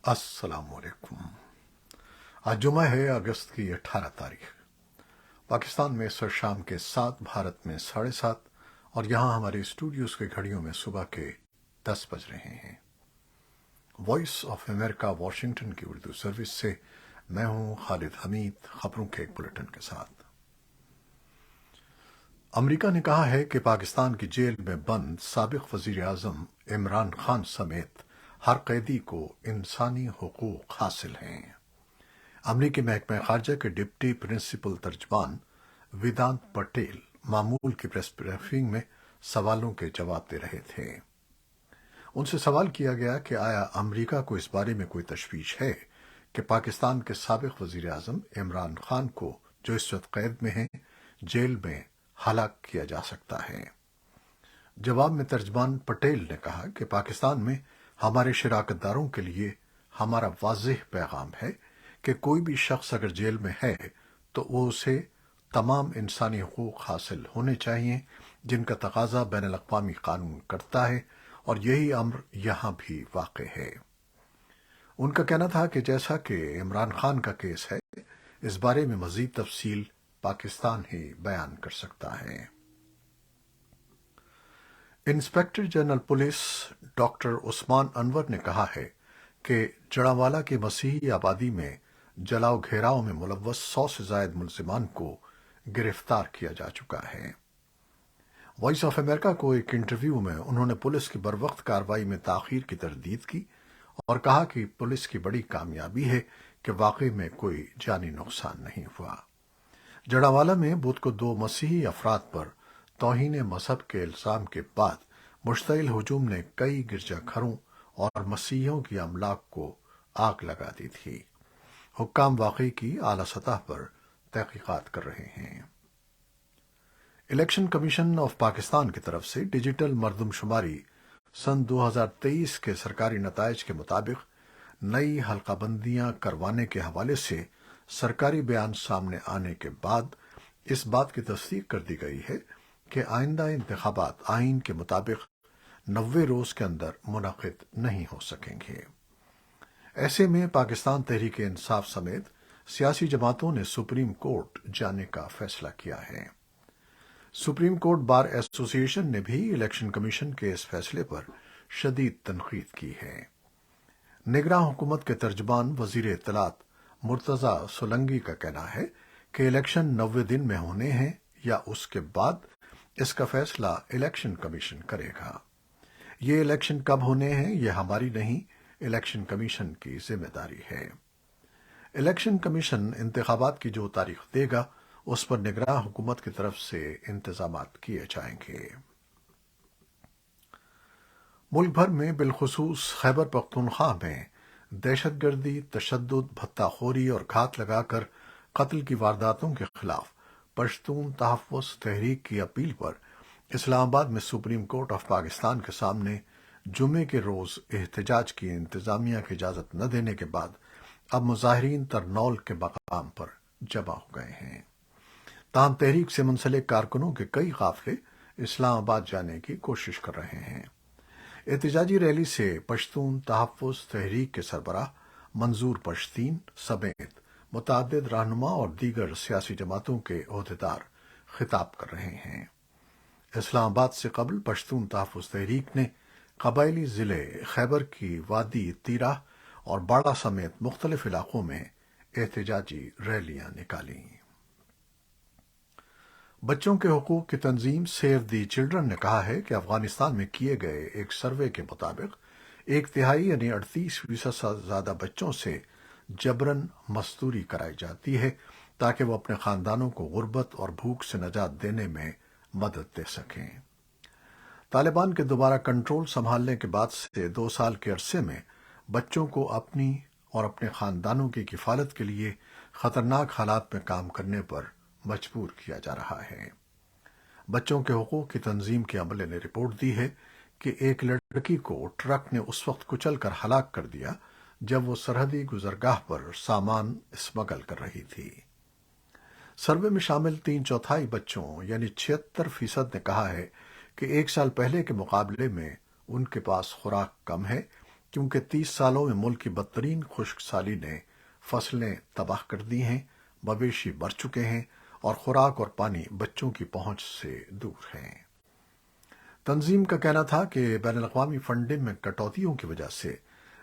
अस्सलाम वालेकुम। आज जुमा है, अगस्त की 18 तारीख। पाकिस्तान में इस वक्त शाम के 7, भारत में 7:30 और यहाँ हमारे स्टूडियोज़ की घड़ियों में सुबह के 10 बज रहे हैं। वॉइस ऑफ अमेरिका वाशिंगटन की उर्दू सर्विस से मैं हूँ खालिद हमीद, खबरों के एक बुलेटिन के साथ। अमेरिका ने कहा है कि पाकिस्तान की जेल में बंद साबिक वज़ीर आज़म इमरान खान समेत हर कैदी को इंसानी हुकूक हासिल हैं। अमरीकी महकमा खारजा के डिप्टी प्रिंसिपल तर्जमान वेदांत पटेल मामूल की प्रेस ब्रीफिंग में सवालों के जवाब दे रहे थे। उनसे सवाल किया गया कि आया अमरीका को इस बारे में कोई तशवीश है कि पाकिस्तान के साबिक वज़ीर आज़म इमरान खान को, जो इस वक्त कैद में हैं, जेल में हलाक किया जा सकता है। जवाब में तर्जमान पटेल ने कहा कि पाकिस्तान में हमारे शराकतदारों के लिए हमारा वाज़ेह पैगाम है कि कोई भी शख्स अगर जेल में है तो वो उसे तमाम इंसानी हुकूक हासिल होने चाहिए जिनका तकाजा बैनुल-अक़वामी कानून करता है, और यही अम्र यहाँ भी वाक़ है। उनका कहना था कि जैसा कि इमरान खान का केस है, इस बारे में मज़ीद तफसील पाकिस्तान ही बयान कर सकता है। Inspector general police doctor Usman Anwar ने कहा है कि जड़ावाला की मसीही आबादी में जलाओ घेराव में मुलव्वस 100 से ज़ायद मुलजिमान को गिरफ्तार किया जा चुका है। वॉइस ऑफ अमेरिका को एक इंटरव्यू में उन्होंने पुलिस की बरवक्त कार्रवाई में ताख़ीर की तरदीद की और कहा कि पुलिस की बड़ी कामयाबी है कि वाकई में कोई जानी नुकसान नहीं हुआ। जड़ावाला में बुध को 2 मसीही अफराद पर तौहीन मजहब के इल्ज़ाम के बाद मुश्तइल हुजूम ने कई गिरजाघरों और मसीहियों की अमलाक को आग लगा दी थी। हुक्काम वाक़ई की आला सतह पर तहकीकात कर रहे हैं। इलेक्शन कमीशन ऑफ पाकिस्तान की तरफ से डिजिटल मरदमशुमारी सन 2023 के सरकारी नताइज के मुताबिक नई हल्काबंदियां करवाने के हवाले से सरकारी बयान सामने आने के बाद इस बात की तस्दीक कर दी गई है कि आइंदा इंतखाबात आईन के मुताबिक 90 रोज के अंदर मुनक़िद नहीं हो सकेंगे। ऐसे में पाकिस्तान तहरीक इंसाफ समेत सियासी जमातों ने सुप्रीम कोर्ट जाने का फैसला किया है। सुप्रीम कोर्ट बार एसोसिएशन ने भी इलेक्शन कमीशन के इस फैसले पर शदीद तनकीद की है। निगरान हुकूमत के तर्जमान वजीर इत्तलात मुर्तज़ा सोलंगी का कहना है कि इलेक्शन 90 दिन में होने हैं या उसके बाद, इसका फैसला इलेक्शन कमीशन करेगा। ये इलेक्शन कब होने हैं यह हमारी नहीं, इलेक्शन कमीशन की जिम्मेदारी है। इलेक्शन कमीशन इंतखाबात की जो तारीख देगा उस पर निगरान हुकूमत की तरफ से इंतजामात किए जाएंगे। मुल्क भर में बिलखुसूस खैबर पख्तूनख्वा में दहशतगर्दी, तशद्दुद, भत्ताखोरी और घात लगाकर कत्ल की वारदातों के खिलाफ पश्तून तहफ़्फ़ुज़ तहरीक की अपील पर इस्लामाबाद में सुप्रीम कोर्ट ऑफ पाकिस्तान के सामने जुमे के रोज़ एहतजाज की इंतज़ामिया की इजाज़त न देने के बाद अब मुजाहिरीन तरनौल के मकाम पर जमा हो गए हैं। ताहम तहरीक से मुंसलिक कारकुनों के कई काफ़िले इस्लामाबाद जाने की कोशिश कर रहे हैं। एहतजाजी रैली से पश्तून तहफ़्फ़ुज़ तहरीक के सरबराह मंजूर पश्तीन समेत मुतअद्दिद रहनुमा और दीगर सियासी जमातों के ओहदेदार खिताब कर रहे हैं। इस्लामाबाद से कबल पश्तून तहफ़्फ़ुज़ तहरीक ने कबायली ज़िले खैबर की वादी तीरा और बाड़ा समेत मुख्तलिफ इलाकों में एहतजाजी रैलियां निकाली। बच्चों के हुकूक की तंजीम सेव दी चिल्ड्रन ने कहा है कि अफगानिस्तान में किए गए एक सर्वे के मुताबिक 1/3 यानी 38% से ज़्यादा बच्चों से जबरन मजदूरी कराई जाती है ताकि वो अपने खानदानों को गुर्बत और भूख से निजात देने में मदद दे सकें। तालिबान के दोबारा कंट्रोल संभालने के बाद से 2 साल के अरसे में बच्चों को अपनी और अपने खानदानों की किफालत के लिए खतरनाक हालात में काम करने पर मजबूर किया जा रहा है। बच्चों के हुकूक की तंजीम के अमले ने रिपोर्ट दी है कि एक लड़की को ट्रक ने उस वक्त कुचल कर हलाक कर दिया जब वो सरहदी गुजरगाह पर सामान स्मगल कर रही थी। सर्वे में शामिल 3/4 बच्चों यानी 76% ने कहा है कि 1 साल पहले के मुकाबले में उनके पास खुराक कम है کیونکہ 30 سالوں میں ملک کی بدترین خشک سالی نے فصلیں تباہ کر دی ہیں، مویشی مر چکے ہیں اور خوراک اور پانی بچوں کی پہنچ سے دور ہیں۔ تنظیم کا کہنا تھا کہ بین الاقوامی فنڈنگ میں کٹوتیوں کی وجہ سے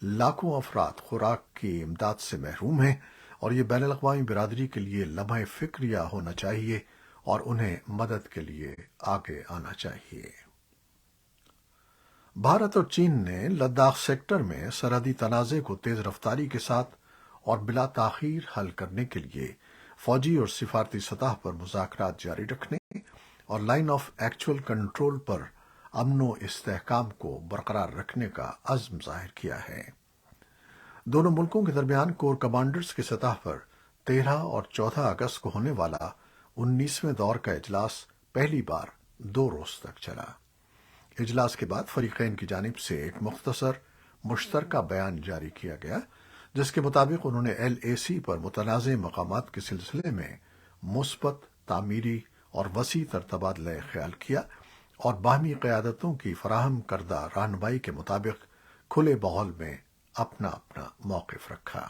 لاکھوں افراد خوراک کی امداد سے محروم ہیں اور یہ بین الاقوامی برادری کے لیے لمحہ فکریہ ہونا چاہیے اور انہیں مدد کے لیے آگے آنا چاہیے۔ بھارت اور چین نے لداخ سیکٹر میں سرحدی تنازع کو تیز رفتاری کے ساتھ اور بلا تاخیر حل کرنے کے لیے فوجی اور سفارتی سطح پر مذاکرات جاری رکھنے اور لائن آف ایکچوئل کنٹرول پر امن و استحکام کو برقرار رکھنے کا عزم ظاہر کیا ہے۔ دونوں ملکوں کے درمیان کور کمانڈرز کی سطح پر 13 اور 14 اگست کو ہونے والا 19ویں دور کا اجلاس پہلی بار 2 روز تک چلا۔ اجلاس کے بعد فریقین کی جانب سے ایک مختصر مشترکہ بیان جاری کیا گیا، جس کے مطابق انہوں نے LAC پر متنازع مقامات کے سلسلے میں مثبت، تعمیری اور وسیع تر تبادلہ خیال کیا اور باہمی قیادتوں کی فراہم کردہ رہنمائی کے مطابق کھلے ماحول میں اپنا موقف رکھا۔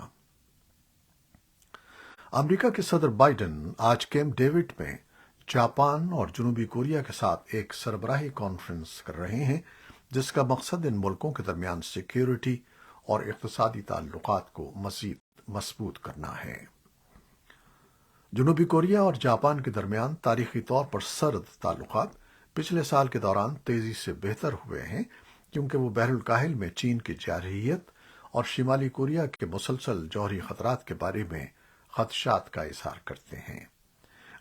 امریکہ کے صدر بائیڈن آج کیمپ ڈیوڈ میں جاپان اور جنوبی کوریا کے ساتھ ایک سربراہی کانفرنس کر رہے ہیں، جس کا مقصد ان ملکوں کے درمیان سیکیورٹی اور اقتصادی تعلقات کو مزید مضبوط کرنا ہے۔ جنوبی کوریا اور جاپان کے درمیان تاریخی طور پر سرد تعلقات پچھلے سال کے دوران تیزی سے بہتر ہوئے ہیں، کیونکہ وہ بحر الکاہل میں چین کی جارحیت اور شمالی کوریا کے مسلسل جوہری خطرات کے بارے میں خدشات کا اظہار کرتے ہیں۔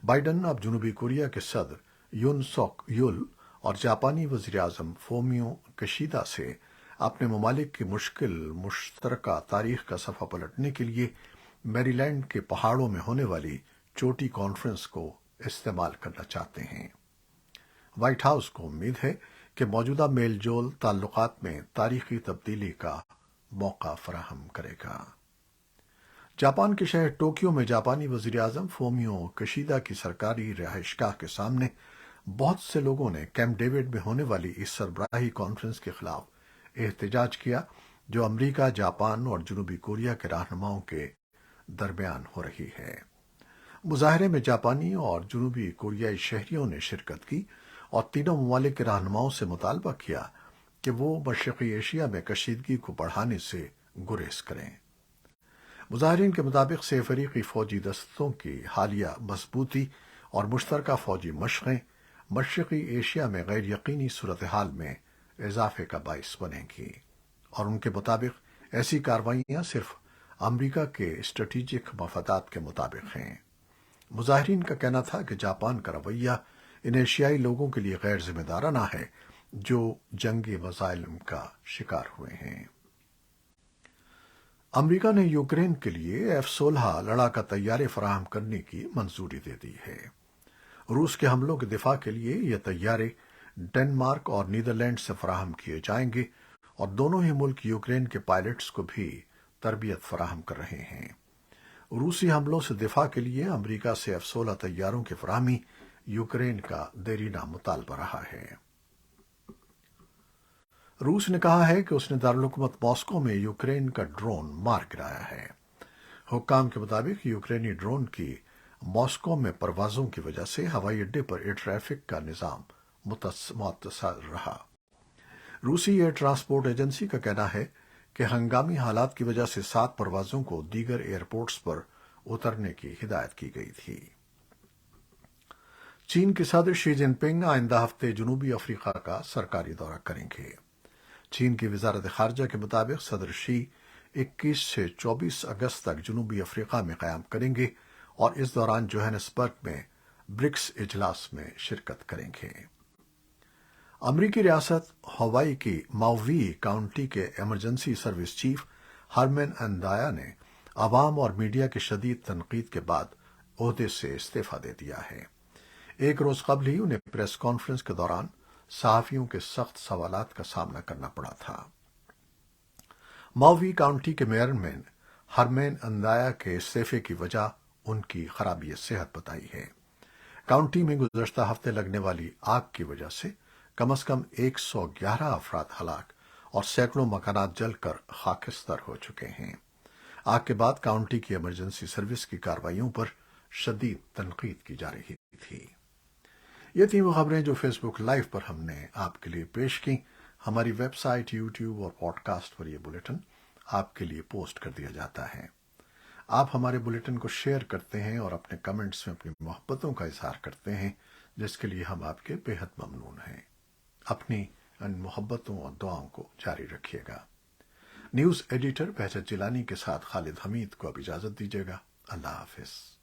بائیڈن اب جنوبی کوریا کے صدر یون سوک یول اور جاپانی وزیر اعظم فومیو کشیدا سے اپنے ممالک کی مشکل مشترکہ تاریخ کا صفحہ پلٹنے کے لیے میری لینڈ کے پہاڑوں میں ہونے والی چوٹی کانفرنس کو استعمال کرنا چاہتے ہیں۔ وائٹ ہاؤس کو امید ہے کہ موجودہ میل جول تعلقات میں تاریخی تبدیلی کا موقع فراہم کرے گا۔ جاپان کے شہر ٹوکیو میں جاپانی وزیر اعظم فومیو کشیدا کی سرکاری رہائش گاہ کے سامنے بہت سے لوگوں نے کیمپ ڈیوڈ میں ہونے والی اس سربراہی کانفرنس کے خلاف احتجاج کیا، جو امریکہ، جاپان اور جنوبی کوریا کے رہنماؤں کے درمیان ہو رہی ہے۔ مظاہرے میں جاپانی اور جنوبی کوریائی شہریوں نے شرکت کی اور تینوں ممالک کے رہنماؤں سے مطالبہ کیا کہ وہ مشرقی ایشیا میں کشیدگی کو بڑھانے سے گریز کریں۔ مظاہرین کے مطابق سے فریقی فوجی دستوں کی حالیہ مضبوطی اور مشترکہ فوجی مشقیں مشرقی ایشیا میں غیر یقینی صورتحال میں اضافے کا باعث بنیں گی، اور ان کے مطابق ایسی کارروائیاں صرف امریکہ کے اسٹریٹجک مفادات کے مطابق ہیں۔ مظاہرین کا کہنا تھا کہ جاپان کا رویہ ان ایشیائی لوگوں کے لیے غیر ذمہ دارانہ ہے جو جنگی مظالم کا شکار ہوئے ہیں۔ امریکہ نے یوکرین کے لیے F-16 لڑاکا طیارے فراہم کرنے کی منظوری دے دی ہے۔ روس کے حملوں کے دفاع کے لیے یہ طیارے ڈنمارک اور نیدرلینڈ سے فراہم کیے جائیں گے اور دونوں ہی ملک یوکرین کے پائلٹس کو بھی تربیت فراہم کر رہے ہیں۔ روسی حملوں سے دفاع کے لیے امریکہ سے F-16 طیاروں کی فراہمی یوکرین کا دیرینہ مطالبہ رہا ہے۔ روس نے کہا ہے کہ اس نے دارالحکومت ماسکو میں یوکرین کا ڈرون مار گرایا ہے۔ حکام کے مطابق یوکرینی ڈرون کی ماسکو میں پروازوں کی وجہ سے ہوائی اڈے پر ایئر ٹریفک کا نظام متصل رہا۔ روسی ایئر ٹرانسپورٹ ایجنسی کا کہنا ہے کہ ہنگامی حالات کی وجہ سے 7 پروازوں کو دیگر ایئرپورٹس پر اترنے کی ہدایت کی گئی تھی۔ چین کے صدر شی جن پنگ آئندہ ہفتے جنوبی افریقہ کا سرکاری دورہ کریں گے۔ چین کی وزارت خارجہ کے مطابق صدر شی 21 سے 24 اگست تک جنوبی افریقہ میں قیام کریں گے اور اس دوران جوہانسبرگ میں برکس اجلاس میں شرکت کریں گے۔ امریکی ریاست ہوائی کی ماؤوی کاؤنٹی کے ایمرجنسی سروس چیف ہرمین اندایا نے عوام اور میڈیا کی شدید تنقید کے بعد عہدے سے استعفیٰ دے دیا ہے۔ ایک روز قبل ہی انہیں پریس کانفرنس کے دوران صحافیوں کے سخت سوالات کا سامنا کرنا پڑا تھا۔ ماؤوی کاؤنٹی کے میئر میں ہرمین اندایا کے استعفے کی وجہ ان کی خرابی صحت بتائی ہے۔ کاؤنٹی میں گزشتہ ہفتے لگنے والی آگ کی وجہ سے کم از کم 111 افراد ہلاک اور सैकड़ों मकानात जलकर खाकिस्तार हो चुके हैं। आग के बाद काउंटी की इमरजेंसी सर्विस की कार्रवाइयों पर शदीद तनकीद की जा रही थी। ये थी वो खबरें जो फेसबुक लाइव पर हमने आपके लिए पेश की। हमारी वेबसाइट, यूट्यूब और पॉडकास्ट पर यह बुलेटिन आपके लिए पोस्ट कर दिया जाता है। आप हमारे बुलेटिन को शेयर करते हैं और अपने कमेंट्स में अपनी मोहब्बतों का इजहार करते हैं, जिसके लिए हम आपके बेहद ममनून हैं। अपनी इन मोहब्बतों और दुआओं को जारी रखिएगा। न्यूज़ एडिटर बहजत जिलानी के साथ खालिद हमीद को अब इजाज़त दीजिएगा। अल्लाह हाफिज़।